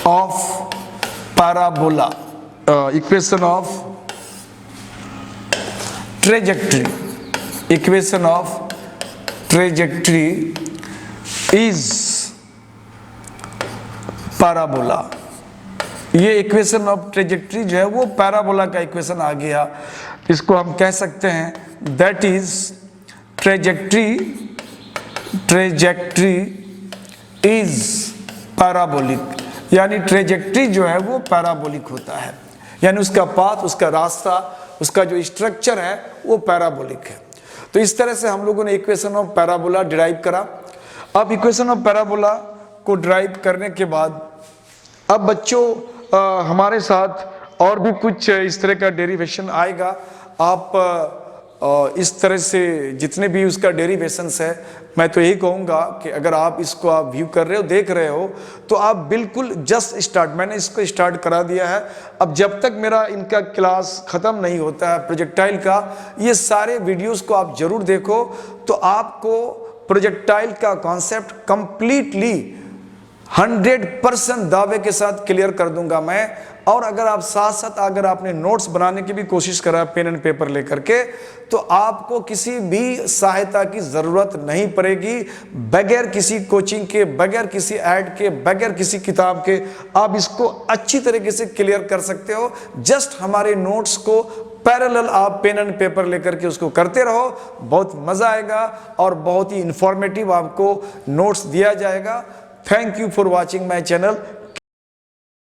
of parabola, equation of trajectory, equation of trajectory is parabola. ये इक्वेशन ऑफ ट्रेजेक्ट्री जो है वो पैराबोला का इक्वेशन आ गया। इसको हम कह सकते हैं that is trajectory is parabolic, यानी ट्रेजेक्ट्री जो है वो पैराबोलिक होता है, यानी उसका पाथ, उसका रास्ता, उसका जो स्ट्रक्चर है वो पैराबोलिक है। तो इस तरह से हम लोगों ने इक्वेशन ऑफ पैराबोला डिराइव करा। अब इक्वेशन ऑफ पैराबोला को डिराइव करने के बाद अब बच्चों हमारे साथ और भी कुछ इस तरह का डेरिवेशन आएगा। आप इस तरह से जितने भी उसका डेरिवेशंस है, मैं तो यही कहूँगा कि अगर आप इसको आप व्यू कर रहे हो, देख रहे हो, तो आप बिल्कुल जस्ट स्टार्ट, मैंने इसको स्टार्ट करा दिया है। अब जब तक मेरा इनका क्लास ख़त्म नहीं होता है प्रोजेक्टाइल का, ये सारे वीडियोस को आप ज़रूर देखो, तो आपको प्रोजेक्टाइल का कॉन्सेप्ट कंप्लीटली 100% दावे के साथ क्लियर कर दूंगा मैं। और अगर आप साथ साथ अगर आपने नोट्स बनाने की भी कोशिश करा पेन एंड पेपर लेकर के, तो आपको किसी भी सहायता की ज़रूरत नहीं पड़ेगी। बगैर किसी कोचिंग के, बगैर किसी ऐड के, बगैर किसी किताब के आप इसको अच्छी तरीके से क्लियर कर सकते हो। जस्ट हमारे नोट्स को पैरेलल आप पेन एंड पेपर लेकर के उसको करते रहो, बहुत मज़ा आएगा और बहुत ही इंफॉर्मेटिव आपको नोट्स दिया जाएगा। Thank you for watching my channel